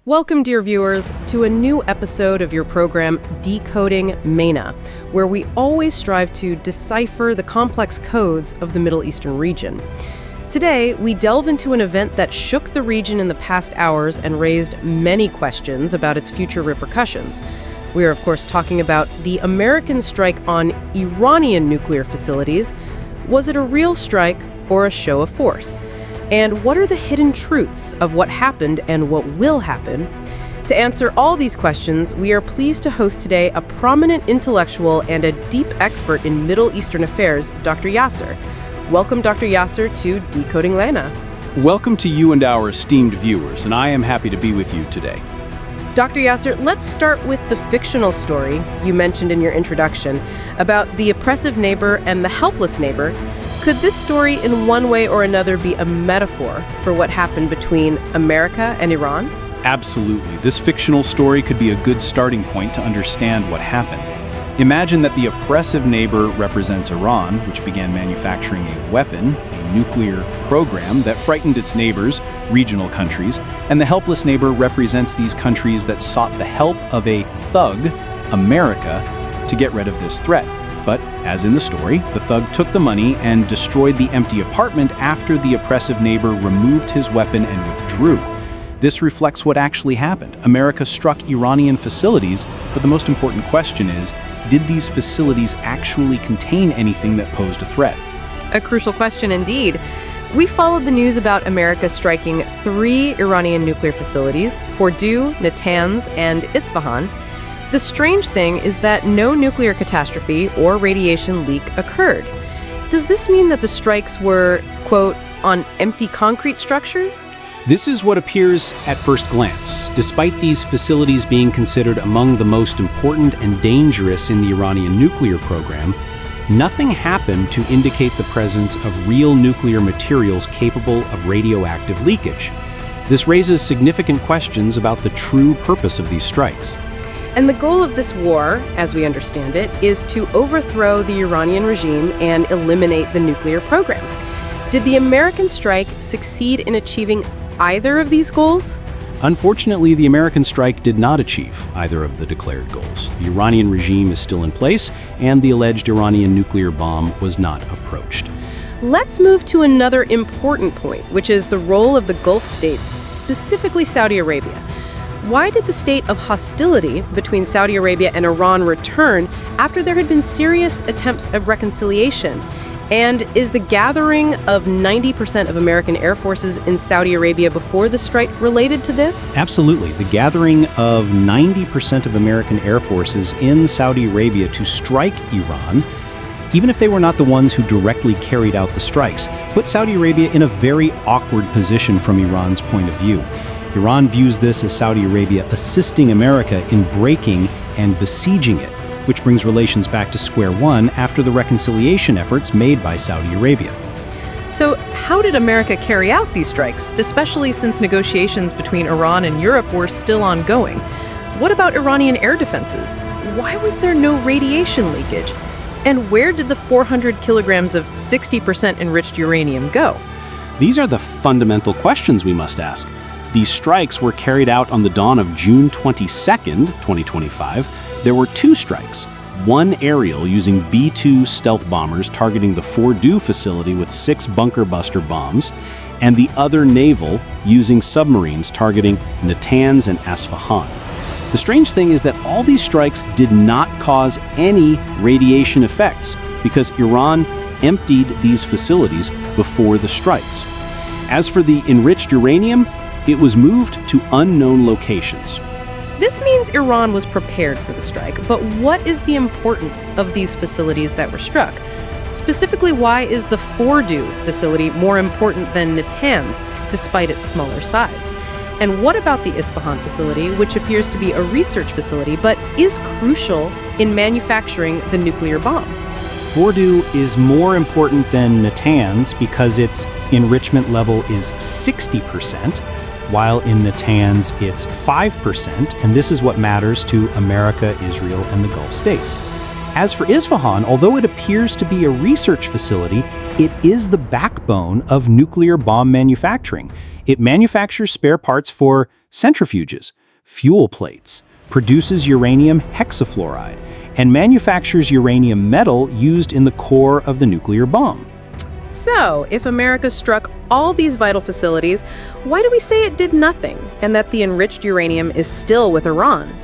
Welcome, dear viewers, to a new episode of your program, Decoding Mena, where we always strive to decipher the complex codes of the Middle Eastern region. Today, we delve into an event that shook the region in the past hours and raised many questions about its future repercussions. We are, of course, talking about the American strike on Iranian nuclear facilities. Was it a real strike or a show of force? And what are the hidden truths of what happened and what will happen? To answer all these questions, we are pleased to host today a prominent intellectual and a deep expert in Middle Eastern affairs, Dr. Yasser. Welcome, Dr. Yasser, to Decoding Mena. Welcome to you and our esteemed viewers, and I am happy to be with you today. Dr. Yasser, let's start with the fictional story you mentioned in your introduction about the oppressive neighbor and the helpless neighbor. Could this story in one way or another be a metaphor for what happened between America and Iran? Absolutely. This fictional story could be a good starting point to understand what happened. Imagine that the oppressive neighbor represents Iran, which began manufacturing a weapon, a nuclear program that frightened its neighbors, regional countries, and the helpless neighbor represents these countries that sought the help of a thug, America, to get rid of this threat. But, as in the story, the thug took the money and destroyed the empty apartment after the oppressive neighbor removed his weapon and withdrew. This reflects what actually happened. America struck Iranian facilities, but the most important question is, did these facilities actually contain anything that posed a threat? A crucial question indeed. We followed the news about America striking 3 Iranian nuclear facilities, Fordow, Natanz, and Isfahan. The strange thing is that no nuclear catastrophe or radiation leak occurred. Does this mean that the strikes were, quote, on empty concrete structures? This is what appears at first glance. Despite these facilities being considered among the most important and dangerous in the Iranian nuclear program, nothing happened to indicate the presence of real nuclear materials capable of radioactive leakage. This raises significant questions about the true purpose of these strikes. And the goal of this war, as we understand it, is to overthrow the Iranian regime and eliminate the nuclear program. Did the American strike succeed in achieving either of these goals? Unfortunately, the American strike did not achieve either of the declared goals. The Iranian regime is still in place, and the alleged Iranian nuclear bomb was not approached. Let's move to another important point, which is the role of the Gulf states, specifically Saudi Arabia. Why did the state of hostility between Saudi Arabia and Iran return after there had been serious attempts of reconciliation? And is the gathering of 90% of American air forces in Saudi Arabia before the strike related to this? Absolutely. The gathering of 90% of American air forces in Saudi Arabia to strike Iran, even if they were not the ones who directly carried out the strikes, put Saudi Arabia in a very awkward position from Iran's point of view. Iran views this as Saudi Arabia assisting America in breaking and besieging it, which brings relations back to square one after the reconciliation efforts made by Saudi Arabia. So how did America carry out these strikes, especially since negotiations between Iran and Europe were still ongoing? What about Iranian air defenses? Why was there no radiation leakage? And where did the 400 kilograms of 60% enriched uranium go? These are the fundamental questions we must ask. These strikes were carried out on the dawn of June 22nd, 2025. There were 2 strikes, one aerial using B-2 stealth bombers targeting the Fordow facility with 6 bunker buster bombs, and the other naval using submarines targeting Natanz and Isfahan. The strange thing is that all these strikes did not cause any radiation effects because Iran emptied these facilities before the strikes. As for the enriched uranium, it was moved to unknown locations. This means Iran was prepared for the strike, but what is the importance of these facilities that were struck? Specifically, why is the Fordow facility more important than Natanz, despite its smaller size? And what about the Isfahan facility, which appears to be a research facility, but is crucial in manufacturing the nuclear bomb? Fordow is more important than Natanz because its enrichment level is 60%, while in Natanz it's 5%, and this is what matters to America, Israel, and the Gulf states. As for Isfahan, although it appears to be a research facility, it is the backbone of nuclear bomb manufacturing. It manufactures spare parts for centrifuges, fuel plates, produces uranium hexafluoride, and manufactures uranium metal used in the core of the nuclear bomb. So, if America struck all these vital facilities, why do we say it did nothing, and that the enriched uranium is still with Iran?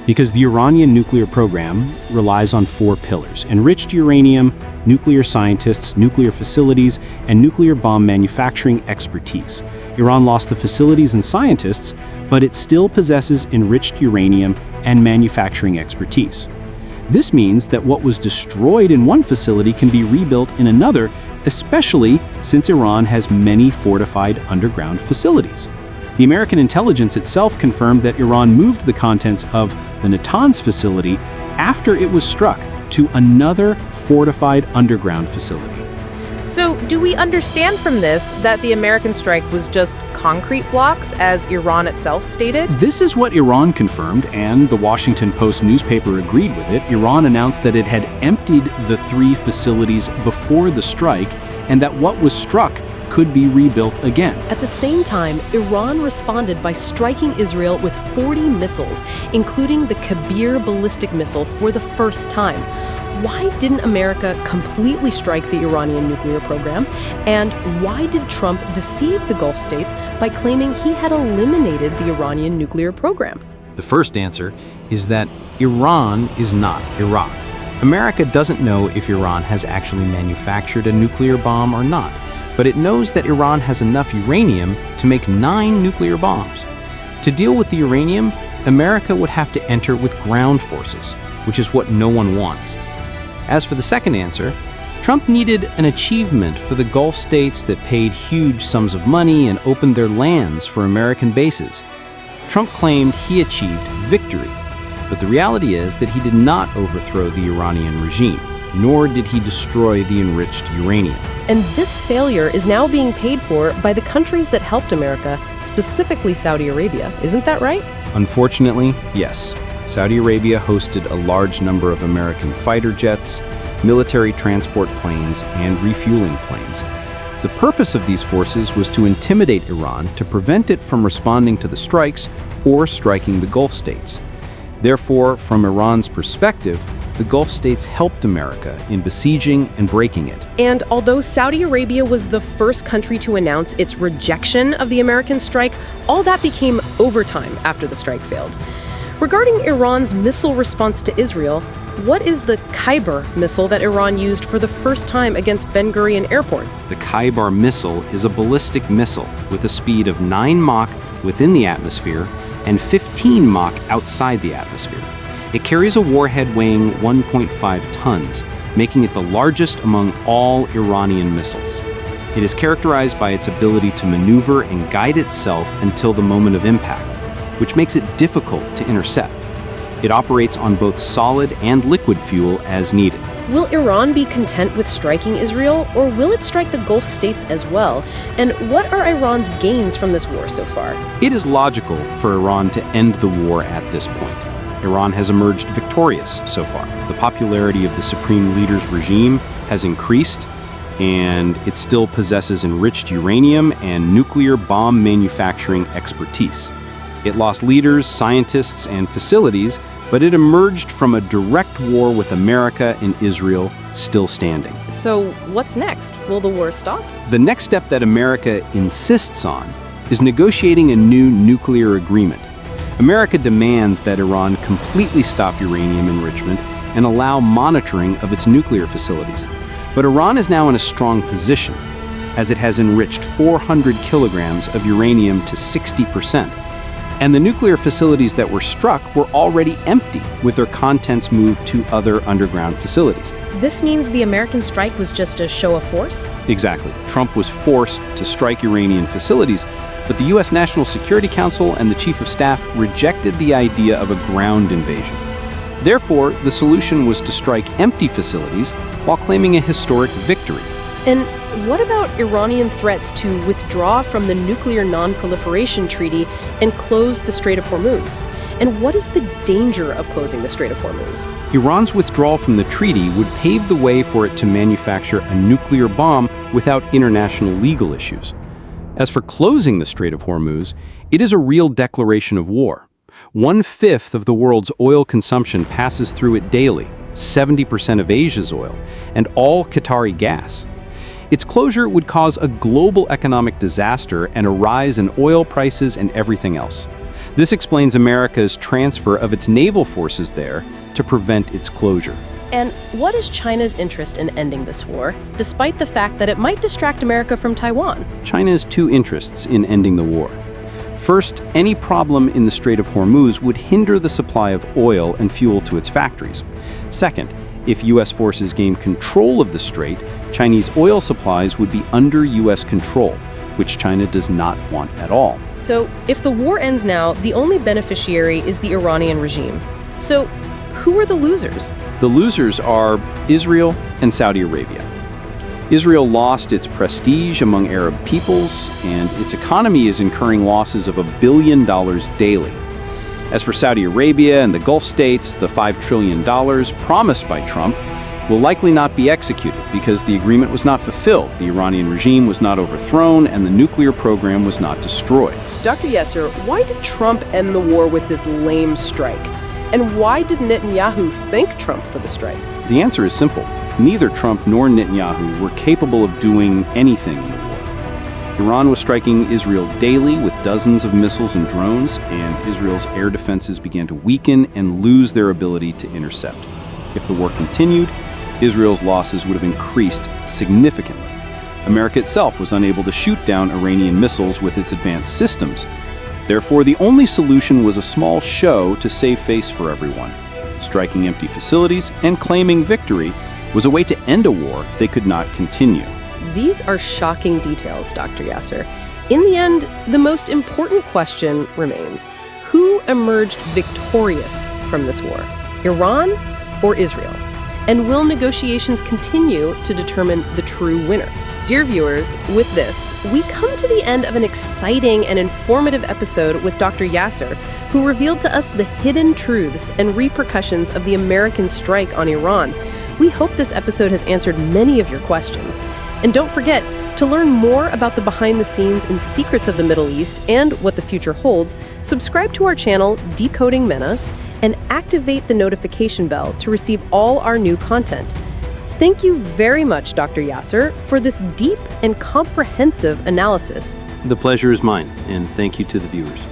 Because the Iranian nuclear program relies on 4 pillars: enriched uranium, nuclear scientists, nuclear facilities, and nuclear bomb manufacturing expertise. Iran lost the facilities and scientists, but it still possesses enriched uranium and manufacturing expertise. This means that what was destroyed in one facility can be rebuilt in another, especially since Iran has many fortified underground facilities. The American intelligence itself confirmed that Iran moved the contents of the Natanz facility after it was struck to another fortified underground facility. So, do we understand from this that the American strike was just concrete blocks, as Iran itself stated? This is what Iran confirmed, and the Washington Post newspaper agreed with it. Iran announced that it had emptied the 3 facilities before the strike, and that what was struck could be rebuilt again. At the same time, Iran responded by striking Israel with 40 missiles, including the Khaibar ballistic missile for the first time. Why didn't America completely strike the Iranian nuclear program? And why did Trump deceive the Gulf states by claiming he had eliminated the Iranian nuclear program? The first answer is that Iran is not Iraq. America doesn't know if Iran has actually manufactured a nuclear bomb or not, but it knows that Iran has enough uranium to make 9 nuclear bombs. To deal with the uranium, America would have to enter with ground forces, which is what no one wants. As for the second answer, Trump needed an achievement for the Gulf states that paid huge sums of money and opened their lands for American bases. Trump claimed he achieved victory, but the reality is that he did not overthrow the Iranian regime, nor did he destroy the enriched uranium. And this failure is now being paid for by the countries that helped America, specifically Saudi Arabia. Isn't that right? Unfortunately, yes. Saudi Arabia hosted a large number of American fighter jets, military transport planes, and refueling planes. The purpose of these forces was to intimidate Iran to prevent it from responding to the strikes or striking the Gulf states. Therefore, from Iran's perspective, the Gulf states helped America in besieging and breaking it. And although Saudi Arabia was the first country to announce its rejection of the American strike, all that became overtime after the strike failed. Regarding Iran's missile response to Israel, what is the Khaibar missile that Iran used for the first time against Ben Gurion Airport? The Khaibar missile is a ballistic missile with a speed of 9 Mach within the atmosphere and 15 Mach outside the atmosphere. It carries a warhead weighing 1.5 tons, making it the largest among all Iranian missiles. It is characterized by its ability to maneuver and guide itself until the moment of impact, which makes it difficult to intercept. It operates on both solid and liquid fuel as needed. Will Iran be content with striking Israel, or will it strike the Gulf states as well? And what are Iran's gains from this war so far? It is logical for Iran to end the war at this point. Iran has emerged victorious so far. The popularity of the Supreme Leader's regime has increased, and it still possesses enriched uranium and nuclear bomb manufacturing expertise. It lost leaders, scientists, and facilities, but it emerged from a direct war with America and Israel still standing. So what's next? Will the war stop? The next step that America insists on is negotiating a new nuclear agreement. America demands that Iran completely stop uranium enrichment and allow monitoring of its nuclear facilities. But Iran is now in a strong position, as it has enriched 400 kilograms of uranium to 60%. And the nuclear facilities that were struck were already empty, with their contents moved to other underground facilities. This means the American strike was just a show of force? Exactly. Trump was forced to strike Iranian facilities, but the U.S. National Security Council and the Chief of Staff rejected the idea of a ground invasion. Therefore, the solution was to strike empty facilities while claiming a historic victory. And what about Iranian threats to withdraw from the Nuclear Non-Proliferation Treaty and close the Strait of Hormuz? And what is the danger of closing the Strait of Hormuz? Iran's withdrawal from the treaty would pave the way for it to manufacture a nuclear bomb without international legal issues. As for closing the Strait of Hormuz, it is a real declaration of war. 1/5 of the world's oil consumption passes through it daily, 70% of Asia's oil, and all Qatari gas. Its closure would cause a global economic disaster and a rise in oil prices and everything else. This explains America's transfer of its naval forces there to prevent its closure. And what is China's interest in ending this war, despite the fact that it might distract America from Taiwan? China has two interests in ending the war. First, any problem in the Strait of Hormuz would hinder the supply of oil and fuel to its factories. Second, if U.S. forces gain control of the strait, Chinese oil supplies would be under U.S. control, which China does not want at all. So, if the war ends now, the only beneficiary is the Iranian regime. So, who are the losers? The losers are Israel and Saudi Arabia. Israel lost its prestige among Arab peoples, and its economy is incurring losses of $1 billion daily. As for Saudi Arabia and the Gulf states, the $5 trillion promised by Trump will likely not be executed because the agreement was not fulfilled, the Iranian regime was not overthrown, and the nuclear program was not destroyed. Dr. Yasser, why did Trump end the war with this lame strike? And why did Netanyahu thank Trump for the strike? The answer is simple. Neither Trump nor Netanyahu were capable of doing anything in the war. Iran was striking Israel daily with dozens of missiles and drones, and Israel's air defenses began to weaken and lose their ability to intercept. If the war continued, Israel's losses would have increased significantly. America itself was unable to shoot down Iranian missiles with its advanced systems. Therefore, the only solution was a small show to save face for everyone. Striking empty facilities and claiming victory was a way to end a war they could not continue. These are shocking details, Dr. Yasser. In the end, the most important question remains: who emerged victorious from this war, Iran or Israel? And will negotiations continue to determine the true winner? Dear viewers, with this, we come to the end of an exciting and informative episode with Dr. Yasser, who revealed to us the hidden truths and repercussions of the American strike on Iran. We hope this episode has answered many of your questions. And don't forget, to learn more about the behind-the-scenes and secrets of the Middle East and what the future holds, subscribe to our channel, Decoding Mena, and activate the notification bell to receive all our new content. Thank you very much, Dr. Yasser, for this deep and comprehensive analysis. The pleasure is mine, and thank you to the viewers.